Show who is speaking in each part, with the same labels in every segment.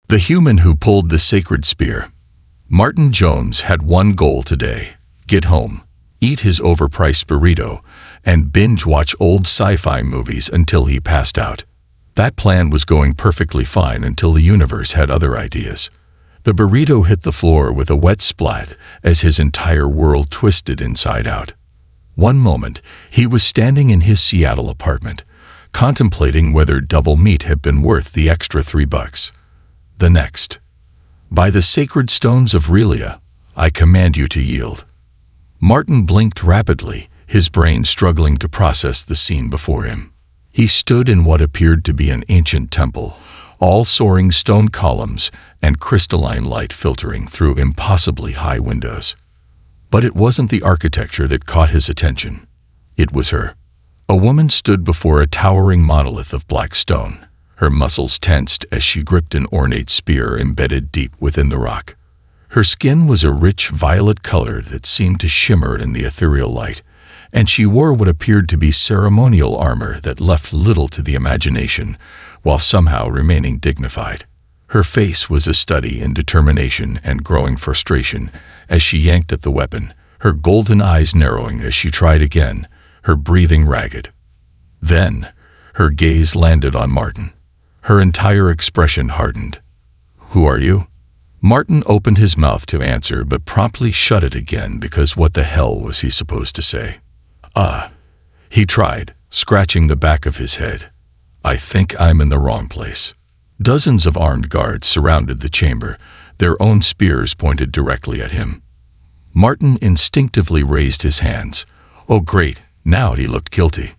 Speaker 1: The human who pulled the sacred spear. Martin Jones had one goal today: get home, eat his overpriced burrito, and binge-watch old sci-fi movies until he passed out. That plan was going perfectly fine until the universe had other ideas. The burrito hit the floor with a wet splat as his entire world twisted inside out. One moment, he was standing in his Seattle apartment, contemplating whether double meat had been worth the extra $3. The next, by the sacred stones of Relia, I command you to yield. Martin blinked rapidly, his brain struggling to process the scene before him. He stood in what appeared to be an ancient temple, all soaring stone columns and crystalline light filtering through impossibly high windows. But it wasn't the architecture that caught his attention. It was her. A woman stood before a towering monolith of black stone, her muscles tensed as she gripped an ornate spear embedded deep within the rock. Her skin was a rich violet color that seemed to shimmer in the ethereal light, and she wore what appeared to be ceremonial armor that left little to the imagination, while somehow remaining dignified. Her face was a study in determination and growing frustration as she yanked at the weapon, her golden eyes narrowing as she tried again, her breathing ragged. Then, her gaze landed on Martin. Her entire expression hardened. "Who are you?" Martin opened his mouth to answer but promptly shut it again because what the hell was he supposed to say? He tried, scratching the back of his head. "I think I'm in the wrong place." Dozens of armed guards surrounded the chamber, their own spears pointed directly at him. Martin instinctively raised his hands. Oh great, now he looked guilty.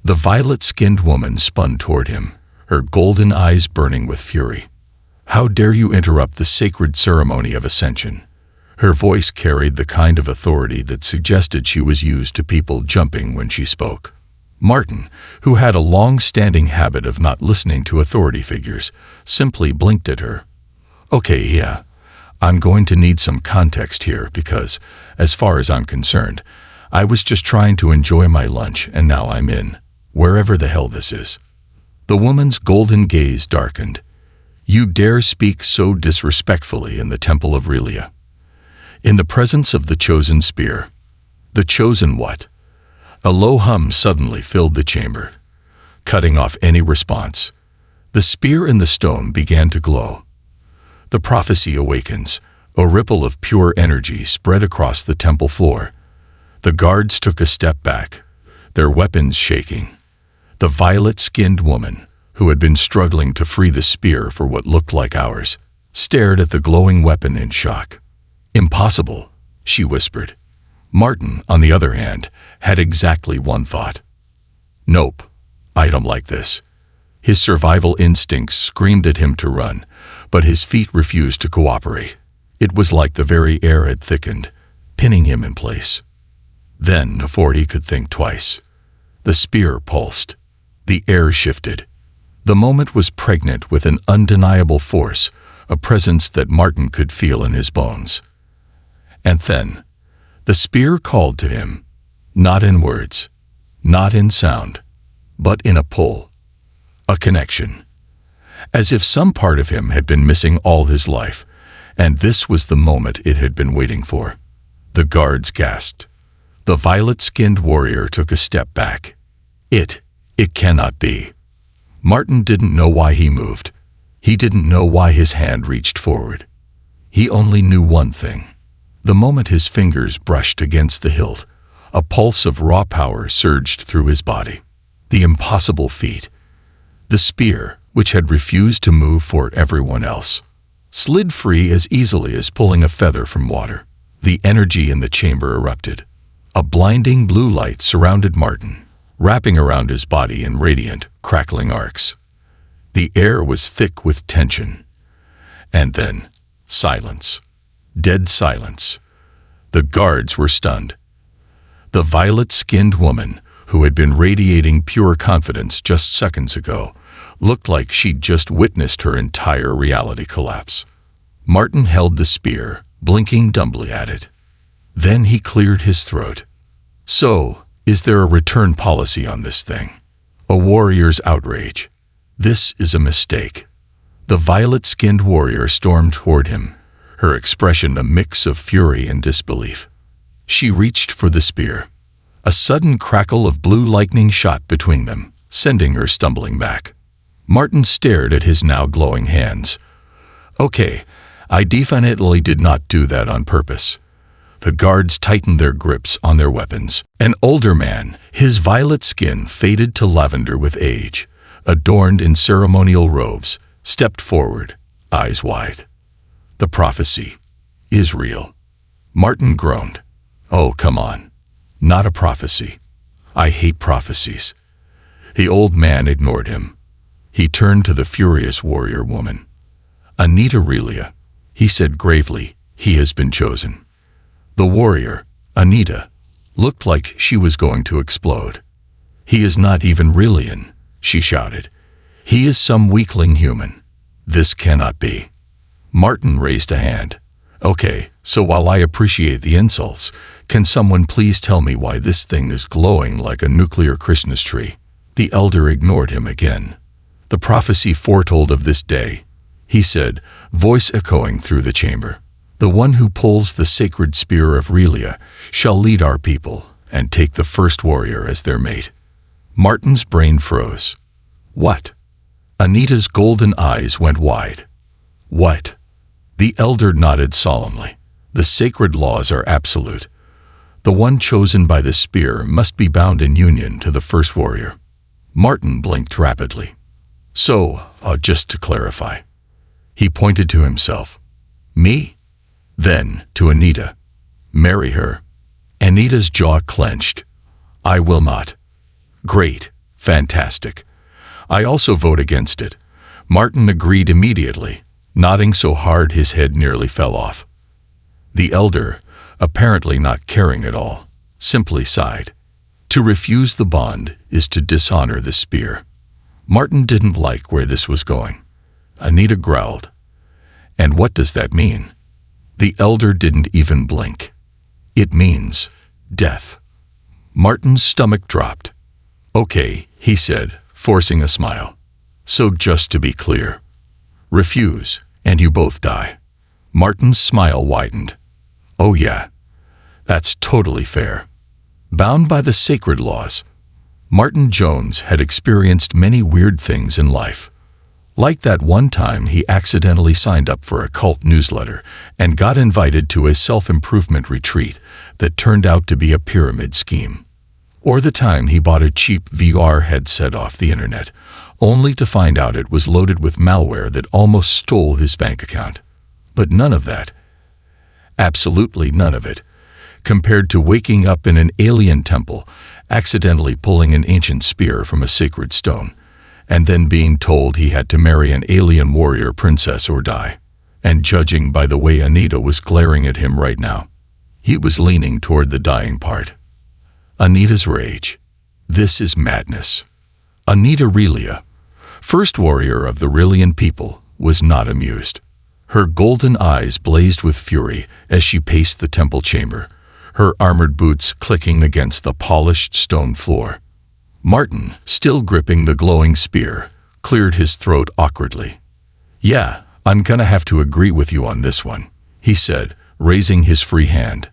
Speaker 1: The violet-skinned woman spun toward him, her golden eyes burning with fury. "How dare you interrupt the sacred ceremony of ascension?" Her voice carried the kind of authority that suggested she was used to people jumping when she spoke. Martin, who had a long-standing habit of not listening to authority figures, simply blinked at her. "Okay, yeah, I'm going to need some context here because, as far as I'm concerned, I was just trying to enjoy my lunch and now I'm in, wherever the hell this is." The woman's golden gaze darkened. "You dare speak so disrespectfully in the Temple of Relia? In the presence of the chosen spear." "The chosen what?" A low hum suddenly filled the chamber, cutting off any response. The spear in the stone began to glow. The prophecy awakens. A ripple of pure energy spread across the temple floor. The guards took a step back, their weapons shaking. The violet-skinned woman, who had been struggling to free the spear for what looked like hours, stared at the glowing weapon in shock. "Impossible," she whispered. Martin, on the other hand, had exactly one thought. "Nope, I don't like this." His survival instincts screamed at him to run, but his feet refused to cooperate. It was like the very air had thickened, pinning him in place. Then, before he could think twice, the spear pulsed. The air shifted. The moment was pregnant with an undeniable force, a presence that Martin could feel in his bones. And then, the spear called to him, not in words, not in sound, but in a pull, a connection. As if some part of him had been missing all his life, and this was the moment it had been waiting for. The guards gasped. The violet-skinned warrior took a step back. It cannot be. Martin didn't know why he moved. He didn't know why his hand reached forward. He only knew one thing. The moment his fingers brushed against the hilt, a pulse of raw power surged through his body. The impossible feat. The spear, which had refused to move for everyone else, slid free as easily as pulling a feather from water. The energy in the chamber erupted. A blinding blue light surrounded Martin, wrapping around his body in radiant, crackling arcs. The air was thick with tension. And then, silence. Dead silence. The guards were stunned. The violet-skinned woman, who had been radiating pure confidence just seconds ago, looked like she'd just witnessed her entire reality collapse. Martin held the spear, blinking dumbly at it. Then he cleared his throat. "So, is there a return policy on this thing?" A warrior's outrage. "This is a mistake." The violet-skinned warrior stormed toward him, her expression a mix of fury and disbelief. She reached for the spear. A sudden crackle of blue lightning shot between them, sending her stumbling back. Martin stared at his now glowing hands. "Okay, I definitely did not do that on purpose." The guards tightened their grips on their weapons. An older man, his violet skin faded to lavender with age, adorned in ceremonial robes, stepped forward, eyes wide. "The prophecy is real." Martin groaned. "Oh, come on. Not a prophecy. I hate prophecies." The old man ignored him. He turned to the furious warrior woman. "Anita Relia," he said gravely, "he has been chosen." The warrior, Anita, looked like she was going to explode. "He is not even Relian," she shouted. "He is some weakling human. This cannot be." Martin raised a hand. "Okay, so while I appreciate the insults, can someone please tell me why this thing is glowing like a nuclear Christmas tree?" The elder ignored him again. "The prophecy foretold of this day," he said, voice echoing through the chamber. "The one who pulls the sacred spear of Relia shall lead our people and take the first warrior as their mate." Martin's brain froze. "What?" Anita's golden eyes went wide. "What?" The elder nodded solemnly. "The sacred laws are absolute. The one chosen by the spear must be bound in union to the first warrior." Martin blinked rapidly. "So, just to clarify." He pointed to himself. "Me?" Then, to Anita. "Marry her." Anita's jaw clenched. "I will not." "Great. Fantastic. I also vote against it." Martin agreed immediately, nodding so hard his head nearly fell off. The elder, apparently not caring at all, simply sighed. To refuse the bond is to dishonor the spear. Martin didn't like where this was going. Anita growled. "And what does that mean?" The elder didn't even blink. "It means death." Martin's stomach dropped. "Okay," he said, forcing a smile. "So just to be clear, refuse, and you both die." Martin's smile widened. "Oh yeah, that's totally fair." Bound by the sacred laws, Martin Jones had experienced many weird things in life. Like that one time he accidentally signed up for a cult newsletter and got invited to a self-improvement retreat that turned out to be a pyramid scheme. Or the time he bought a cheap VR headset off the internet, only to find out it was loaded with malware that almost stole his bank account. But none of that, absolutely none of it, compared to waking up in an alien temple, accidentally pulling an ancient spear from a sacred stone, and then being told he had to marry an alien warrior princess or die. And judging by the way Anita was glaring at him right now, he was leaning toward the dying part. Anita's rage. This is madness. Anita Relia, first warrior of the Relian people, was not amused. Her golden eyes blazed with fury as she paced the temple chamber, her armored boots clicking against the polished stone floor. Martin, still gripping the glowing spear, cleared his throat awkwardly. "Yeah, I'm gonna have to agree with you on this one," he said, raising his free hand.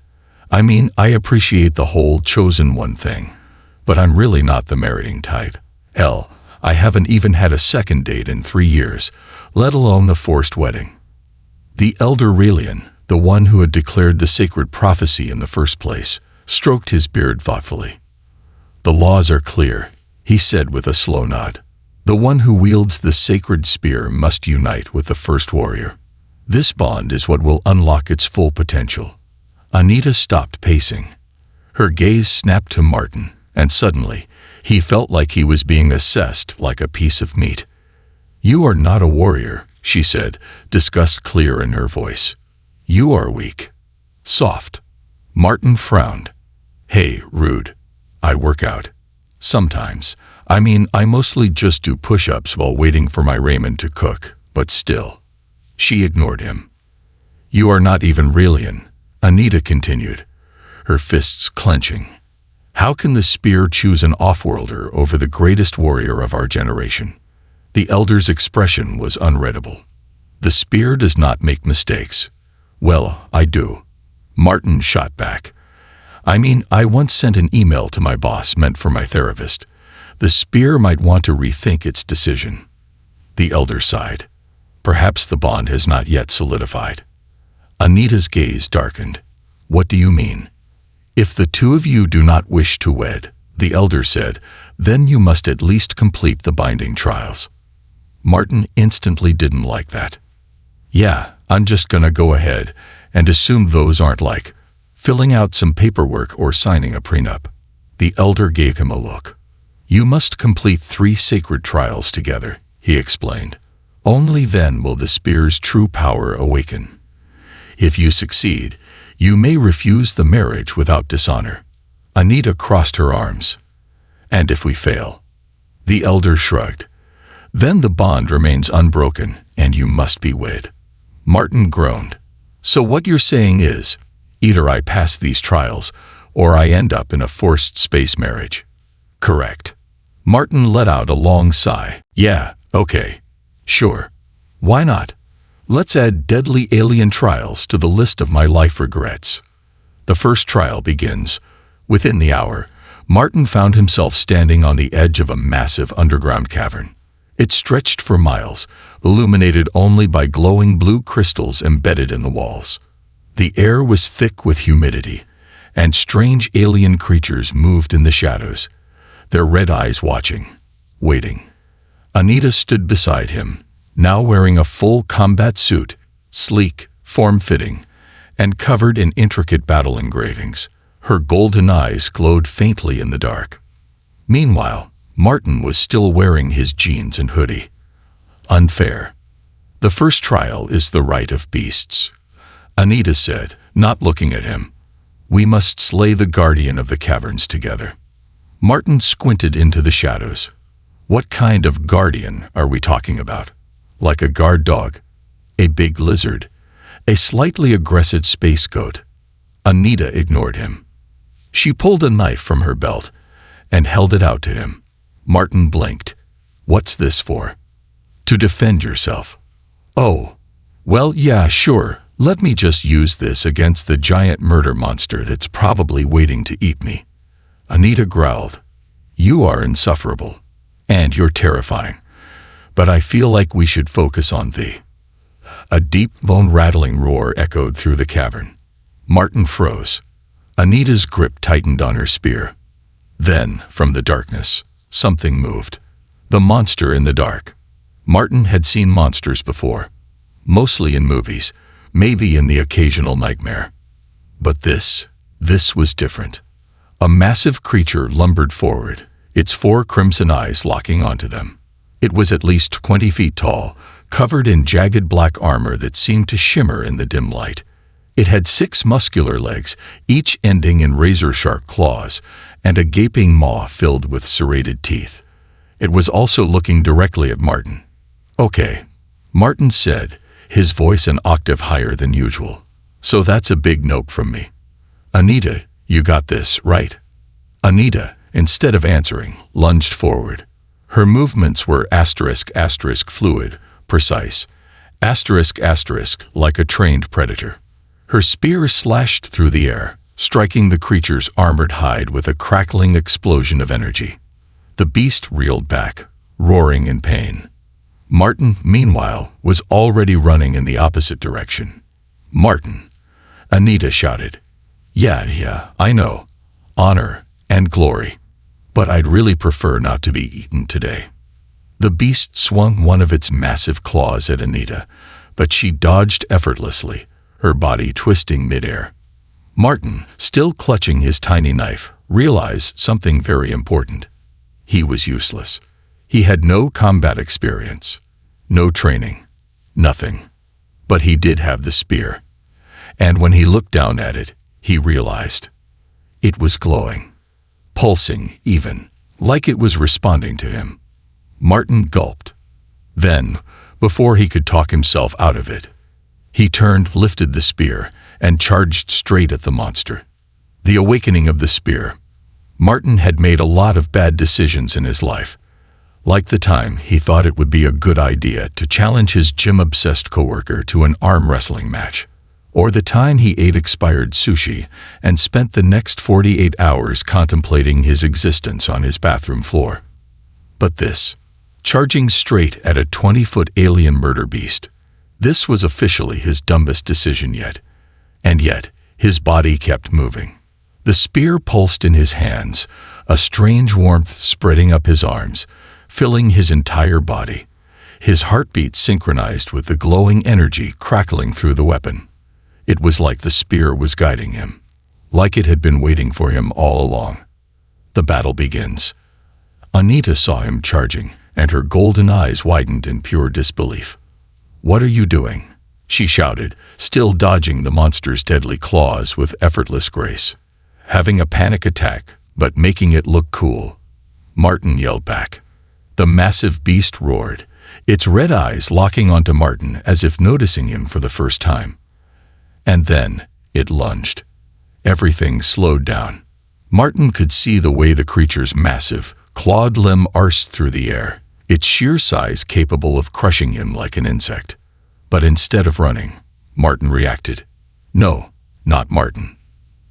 Speaker 1: "I mean, I appreciate the whole chosen one thing, but I'm really not the marrying type. Hell, I haven't even had a second date in 3 years, let alone a forced wedding." The elder Relian, the one who had declared the sacred prophecy in the first place, stroked his beard thoughtfully. "The laws are clear," he said with a slow nod. "The one who wields the sacred spear must unite with the first warrior. This bond is what will unlock its full potential." Anita stopped pacing. Her gaze snapped to Martin, and suddenly, he felt like he was being assessed like a piece of meat. "You are not a warrior," she said, disgust clear in her voice. "You are weak. Soft." Martin frowned. "Hey, rude. I work out. Sometimes. I mean, I mostly just do push-ups while waiting for my ramen to cook, but still." She ignored him. "You are not even Relian," Anita continued, her fists clenching. "How can the spear choose an off-worlder over the greatest warrior of our generation? The elder's expression was unreadable. The spear does not make mistakes. Well, I do. Martin shot back. I mean, I once sent an email to my boss meant for my therapist. The spear might want to rethink its decision. The elder sighed. Perhaps the bond has not yet solidified. Anita's gaze darkened. What do you mean? If the two of you do not wish to wed, the elder said, then you must at least complete the binding trials. Martin instantly didn't like that. Yeah, I'm just gonna go ahead and assume those aren't like filling out some paperwork or signing a prenup. The elder gave him a look. You must complete 3 sacred trials together, he explained. Only then will the spear's true power awaken. If you succeed, you may refuse the marriage without dishonor. Anita crossed her arms. And if we fail? The elder shrugged. Then the bond remains unbroken, and you must be wed. Martin groaned. So what you're saying is, either I pass these trials, or I end up in a forced space marriage. Correct. Martin let out a long sigh. Yeah, okay. Sure. Why not? Let's add deadly alien trials to the list of my life regrets. The first trial begins. Within the hour, Martin found himself standing on the edge of a massive underground cavern. It stretched for miles, illuminated only by glowing blue crystals embedded in the walls. The air was thick with humidity, and strange alien creatures moved in the shadows, their red eyes watching, waiting. Anita stood beside him, now wearing a full combat suit, sleek, form-fitting, and covered in intricate battle engravings. Her golden eyes glowed faintly in the dark. Meanwhile, Martin was still wearing his jeans and hoodie. Unfair. The first trial is the right of beasts, Anita said, not looking at him. We must slay the guardian of the caverns together. Martin squinted into the shadows. What kind of guardian are we talking about? Like a guard dog? A big lizard? A slightly aggressive space goat? Anita ignored him. She pulled a knife from her belt and held it out to him. Martin blinked. What's this for? To defend yourself. Oh, well, yeah, sure. Let me just use this against the giant murder monster that's probably waiting to eat me. Anita growled. You are insufferable, and you're terrifying. But I feel like we should focus on thee. A deep, bone-rattling roar echoed through the cavern. Martin froze. Anita's grip tightened on her spear. Then, from the darkness, something moved. The monster in the dark. Martin had seen monsters before, mostly in movies, maybe in the occasional nightmare. But this was different. A massive creature lumbered forward, its 4 crimson eyes locking onto them. It was at least 20 feet tall, covered in jagged black armor that seemed to shimmer in the dim light. It had 6 muscular legs, each ending in razor-sharp claws, and a gaping maw filled with serrated teeth. It was also looking directly at Martin. Okay, Martin said, his voice an octave higher than usual. So that's a big note from me. Anita, you got this, right? Anita, instead of answering, lunged forward. Her movements were *** fluid, precise, *** like a trained predator. Her spear slashed through the air, striking the creature's armored hide with a crackling explosion of energy. The beast reeled back, roaring in pain. Martin, meanwhile, was already running in the opposite direction. Martin, Anita shouted. Yeah, I know. Honor and glory. But I'd really prefer not to be eaten today. The beast swung one of its massive claws at Anita, but she dodged effortlessly, her body twisting midair. Martin, still clutching his tiny knife, realized something very important. He was useless. He had no combat experience, no training, nothing. But he did have the spear. And when he looked down at it, he realized. It was glowing, pulsing even, like it was responding to him. Martin gulped. Then, before he could talk himself out of it, he turned, lifted the spear, and charged straight at the monster. The awakening of the spear. Martin had made a lot of bad decisions in his life. Like the time he thought it would be a good idea to challenge his gym-obsessed coworker to an arm wrestling match, or the time he ate expired sushi and spent the next 48 hours contemplating his existence on his bathroom floor. But this, charging straight at a 20-foot alien murder beast, this was officially his dumbest decision yet. And yet, his body kept moving. The spear pulsed in his hands, a strange warmth spreading up his arms, filling his entire body. His heartbeat synchronized with the glowing energy crackling through the weapon. It was like the spear was guiding him, like it had been waiting for him all along. The battle begins. Anita saw him charging, and her golden eyes widened in pure disbelief. "What are you doing?" she shouted, still dodging the monster's deadly claws with effortless grace. "Having a panic attack, but making it look cool," Martin yelled back. The massive beast roared, its red eyes locking onto Martin as if noticing him for the first time. And then it lunged. Everything slowed down. Martin could see the way the creature's massive, clawed limb arced through the air, its sheer size capable of crushing him like an insect. But instead of running, Martin reacted. No, not Martin.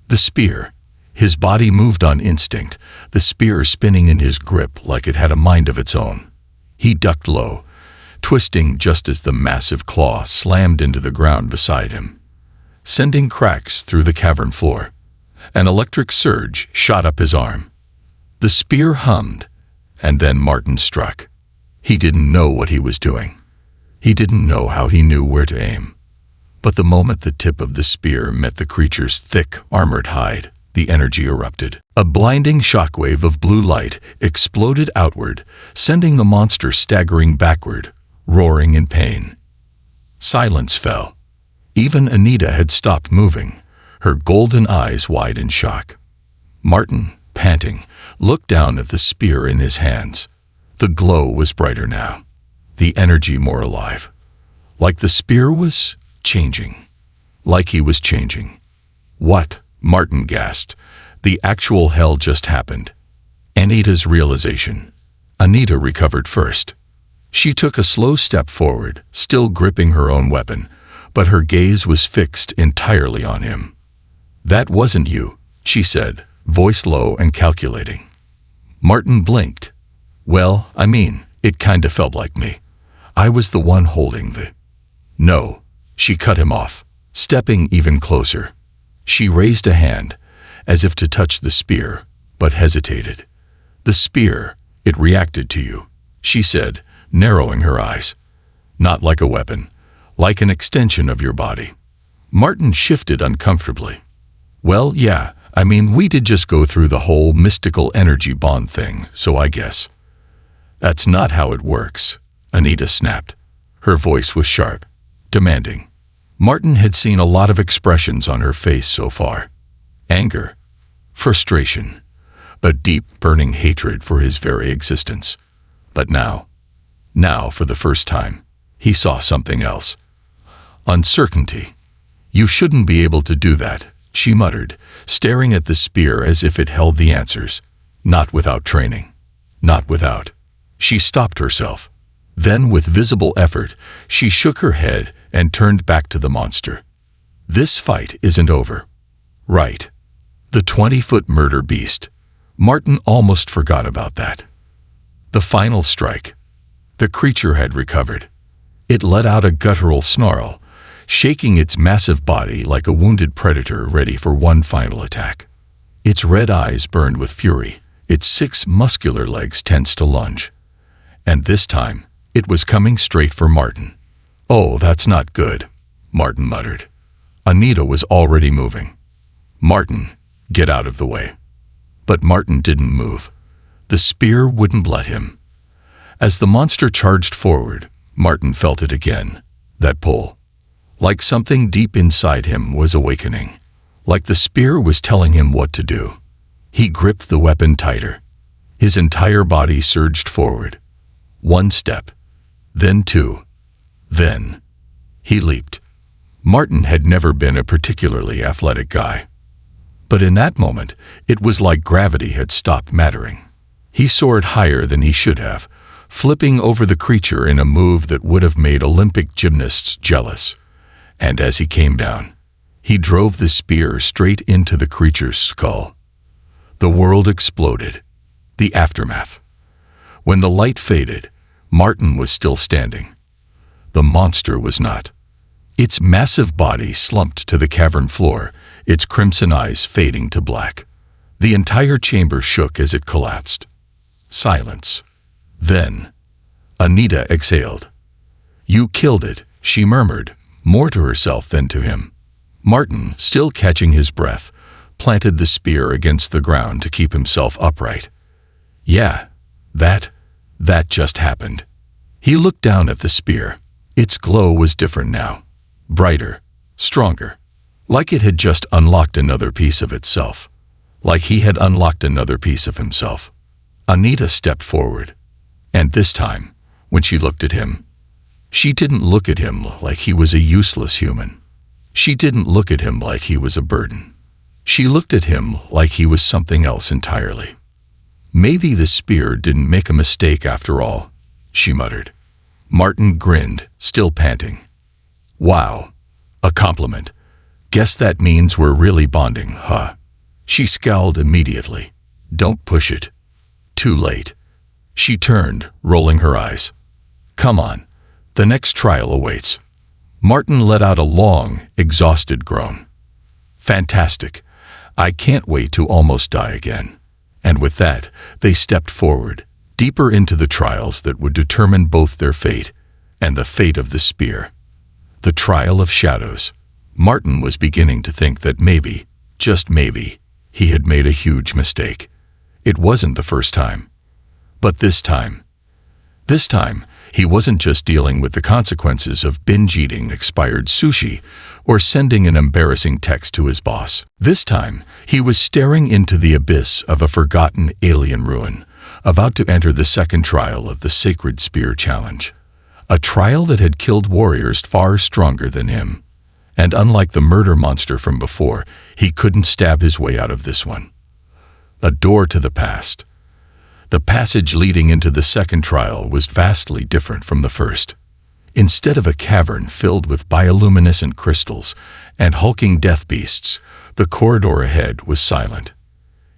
Speaker 1: The spear. His body moved on instinct, the spear spinning in his grip like it had a mind of its own. He ducked low, twisting just as the massive claw slammed into the ground beside him, sending cracks through the cavern floor. An electric surge shot up his arm. The spear hummed, and then Martin struck. He didn't know what he was doing. He didn't know how he knew where to aim. But the moment the tip of the spear met the creature's thick, armored hide, the energy erupted. A blinding shockwave of blue light exploded outward, sending the monster staggering backward, roaring in pain. Silence fell. Even Anita had stopped moving, her golden eyes wide in shock. Martin, panting, looked down at the spear in his hands. The glow was brighter now, the energy more alive. Like the spear was changing. Like he was changing. What? Martin gasped. The actual hell just happened. Anita's realization. Anita recovered first. She took a slow step forward, still gripping her own weapon, but her gaze was fixed entirely on him. "That wasn't you," she said, voice low and calculating. Martin blinked. "Well, I mean, it kinda felt like me. I was the one holding the—" "No," she cut him off, stepping even closer. She raised a hand, as if to touch the spear, but hesitated. "The spear, it reacted to you," she said, narrowing her eyes. "Not like a weapon, like an extension of your body." Martin shifted uncomfortably. "Well, yeah, I mean, we did just go through the whole mystical energy bond thing, so I guess." "That's not how it works," Anita snapped. Her voice was sharp, demanding. Martin had seen a lot of expressions on her face so far. Anger, frustration, a deep, burning hatred for his very existence. But now, for the first time, he saw something else. Uncertainty. "You shouldn't be able to do that," she muttered, staring at the spear as if it held the answers. "Not without training. Not without." She stopped herself. Then, with visible effort, she shook her head and turned back to the monster. "This fight isn't over." Right. The 20-foot murder beast. Martin almost forgot about that. The final strike. The creature had recovered. It let out a guttural snarl, shaking its massive body like a wounded predator ready for one final attack. Its red eyes burned with fury, its 6 muscular legs tensed to lunge. And this time, it was coming straight for Martin. "Oh, that's not good," Martin muttered. Anita was already moving. "Martin, get out of the way." But Martin didn't move. The spear wouldn't let him. As the monster charged forward, Martin felt it again, that pull. Like something deep inside him was awakening. Like the spear was telling him what to do. He gripped the weapon tighter. His entire body surged forward. 1 step. Then 2. Then he leaped. Martin had never been a particularly athletic guy. But in that moment, it was like gravity had stopped mattering. He soared higher than he should have, flipping over the creature in a move that would have made Olympic gymnasts jealous. And as he came down, he drove the spear straight into the creature's skull. The world exploded. The aftermath. When the light faded, Martin was still standing. The monster was not. Its massive body slumped to the cavern floor, its crimson eyes fading to black. The entire chamber shook as it collapsed. Silence. Then, Anita exhaled. "You killed it," she murmured, more to herself than to him. Martin, still catching his breath, planted the spear against the ground to keep himself upright. Yeah, that just happened. He looked down at the spear. Its glow was different now. Brighter, stronger. Like it had just unlocked another piece of itself. Like he had unlocked another piece of himself. Anita stepped forward. And this time, when she looked at him, she didn't look at him like he was a useless human. She didn't look at him like he was a burden. She looked at him like he was something else entirely. "Maybe the spear didn't make a mistake after all," she muttered. Martin grinned, still panting. "Wow. A compliment. Guess that means we're really bonding, huh?" She scowled immediately. "Don't push it. Too late." She turned, rolling her eyes. "Come on. The next trial awaits." Martin let out a long, exhausted groan. "Fantastic. I can't wait to almost die again." And with that, they stepped forward, deeper into the trials that would determine both their fate and the fate of the spear. The trial of shadows. Martin was beginning to think that maybe, just maybe, he had made a huge mistake. It wasn't the first time. But this time, he wasn't just dealing with the consequences of binge-eating expired sushi or sending an embarrassing text to his boss. This time, he was staring into the abyss of a forgotten alien ruin, about to enter the second trial of the Sacred Spear Challenge. A trial that had killed warriors far stronger than him. And unlike the murder monster from before, he couldn't stab his way out of this one. A door to the past. The passage leading into the second trial was vastly different from the first. Instead of a cavern filled with bioluminescent crystals and hulking death beasts, the corridor ahead was silent.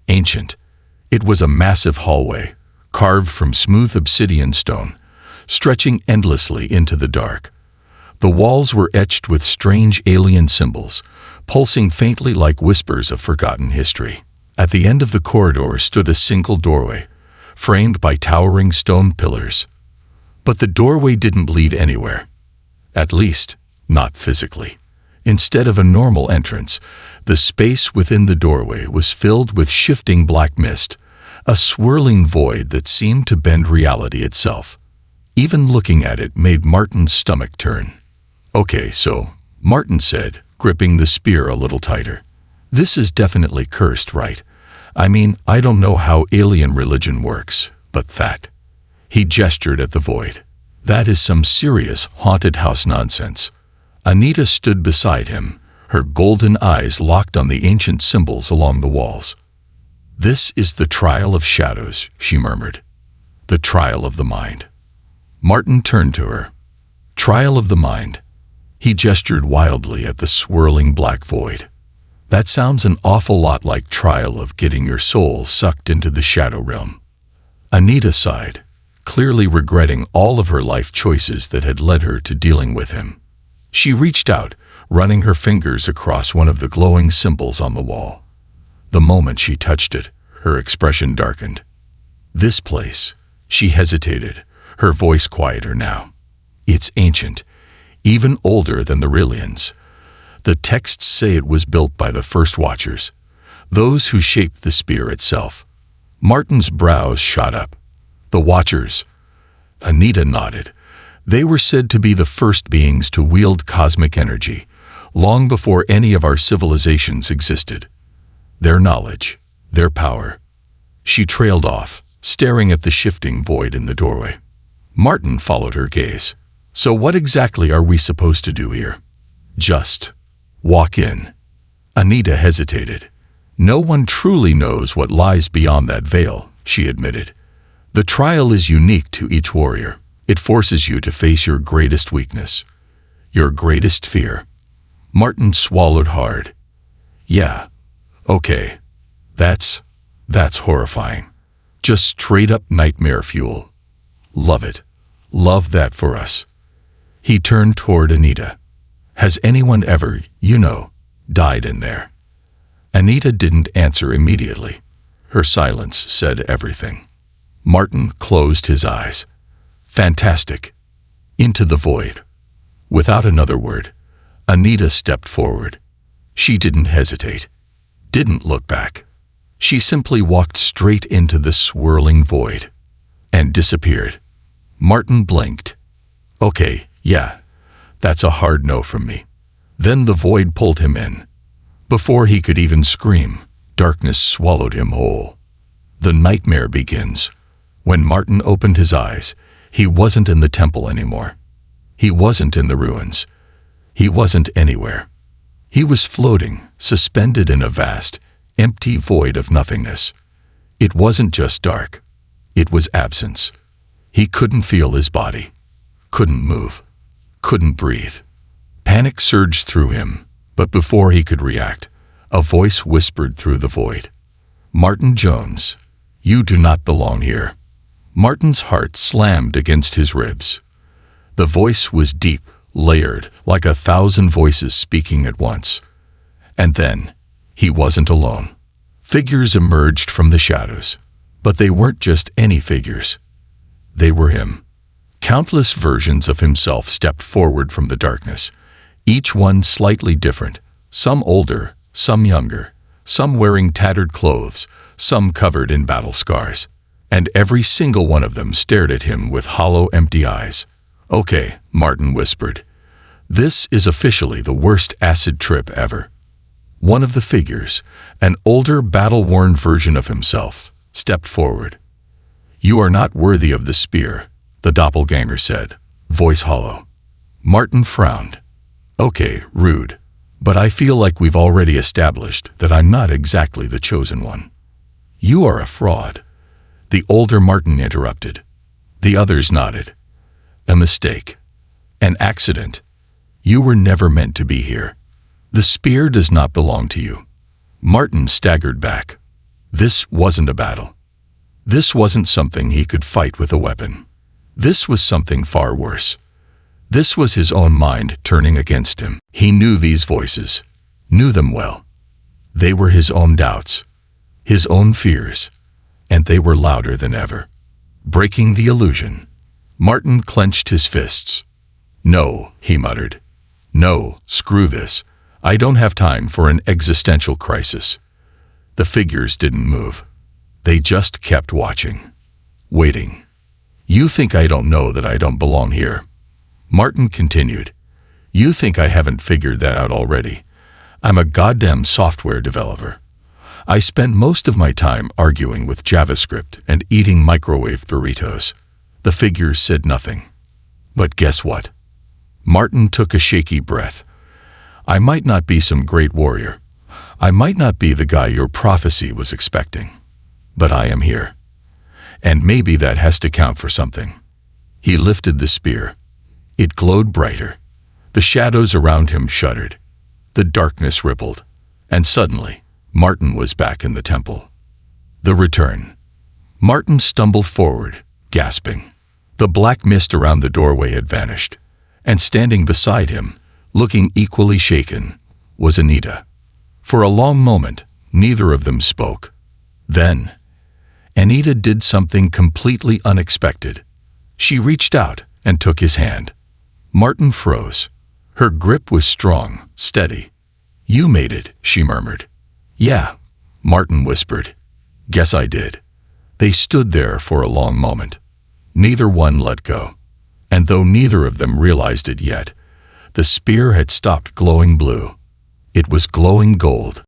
Speaker 1: Ancient. It was a massive hallway, carved from smooth obsidian stone, stretching endlessly into the dark. The walls were etched with strange alien symbols, pulsing faintly like whispers of forgotten history. At the end of the corridor stood a single doorway, framed by towering stone pillars. But the doorway didn't lead anywhere. At least, not physically. Instead of a normal entrance, the space within the doorway was filled with shifting black mist, a swirling void that seemed to bend reality itself. Even looking at it made Martin's stomach turn. "Okay, so," Martin said, gripping the spear a little tighter. "This is definitely cursed, right? I mean, I don't know how alien religion works, but that." He gestured at the void. "That is some serious haunted house nonsense." Anita stood beside him, her golden eyes locked on the ancient symbols along the walls. "This is the trial of shadows," she murmured. "The trial of the mind." Martin turned to her. "Trial of the mind." He gestured wildly at the swirling black void. "That sounds an awful lot like trial of getting your soul sucked into the shadow realm." Anita sighed, clearly regretting all of her life choices that had led her to dealing with him. She reached out, running her fingers across one of the glowing symbols on the wall. The moment she touched it, her expression darkened. "This place," she hesitated, her voice quieter now. "It's ancient, even older than the Rillians. The texts say it was built by the first Watchers, those who shaped the spear itself." Martin's brows shot up. "The Watchers?" Anita nodded. "They were said to be the first beings to wield cosmic energy, long before any of our civilizations existed. Their knowledge, their power." She trailed off, staring at the shifting void in the doorway. Martin followed her gaze. "So what exactly are we supposed to do here?" "Just walk in." Anita hesitated. "No one truly knows what lies beyond that veil," she admitted. The trial is unique to each warrior. It forces you to face your greatest weakness, your greatest fear. Martin swallowed hard. Yeah, okay. That's horrifying. Just straight up nightmare fuel. Love it. Love that for us. He turned toward Anita. Has anyone ever, died in there? Anita didn't answer immediately. Her silence said everything. Martin closed his eyes. Fantastic. Into the void. Without another word, Anita stepped forward. She didn't hesitate. Didn't look back. She simply walked straight into the swirling void and disappeared. Martin blinked. Okay, yeah, that's a hard no from me. Then the void pulled him in. Before he could even scream, darkness swallowed him whole. The nightmare begins. When Martin opened his eyes, he wasn't in the temple anymore. He wasn't in the ruins. He wasn't anywhere. He was floating, suspended in a vast, empty void of nothingness. It wasn't just dark. It was absence. He couldn't feel his body. Couldn't move. Couldn't breathe. Panic surged through him, but before he could react, a voice whispered through the void. Martin Jones, you do not belong here. Martin's heart slammed against his ribs. The voice was deep, layered, like 1,000 voices speaking at once. And then, he wasn't alone. Figures emerged from the shadows. But they weren't just any figures. They were him. Countless versions of himself stepped forward from the darkness, each one slightly different, some older, some younger, some wearing tattered clothes, some covered in battle scars. And every single one of them stared at him with hollow, empty eyes. Okay, Martin whispered. This is officially the worst acid trip ever. One of the figures, an older, battle-worn version of himself, stepped forward. You are not worthy of the spear, the doppelganger said, voice hollow. Martin frowned. Okay, rude. But I feel like we've already established that I'm not exactly the chosen one. You are a fraud. The older Martin interrupted. The others nodded. A mistake. An accident. You were never meant to be here. The spear does not belong to you. Martin staggered back. This wasn't a battle. This wasn't something he could fight with a weapon. This was something far worse. This was his own mind turning against him. He knew these voices, knew them well. They were his own doubts, his own fears, and they were louder than ever. Breaking the illusion, Martin clenched his fists. No, he muttered. No, screw this. I don't have time for an existential crisis. The figures didn't move. They just kept watching, waiting. You think I don't know that I don't belong here? Martin continued. You think I haven't figured that out already? I'm a goddamn software developer. I spent most of my time arguing with JavaScript and eating microwave burritos. The figures said nothing. But guess what? Martin took a shaky breath. I might not be some great warrior. I might not be the guy your prophecy was expecting. But I am here. And maybe that has to count for something. He lifted the spear. It glowed brighter. The shadows around him shuddered. The darkness rippled. And suddenly, Martin was back in the temple. The return. Martin stumbled forward, gasping. The black mist around the doorway had vanished. And standing beside him, looking equally shaken, was Anita. For a long moment, neither of them spoke. Then, Anita did something completely unexpected. She reached out and took his hand. Martin froze. Her grip was strong, steady. You made it, she murmured. Yeah, Martin whispered. Guess I did. They stood there for a long moment. Neither one let go. And though neither of them realized it yet, the spear had stopped glowing blue. It was glowing gold.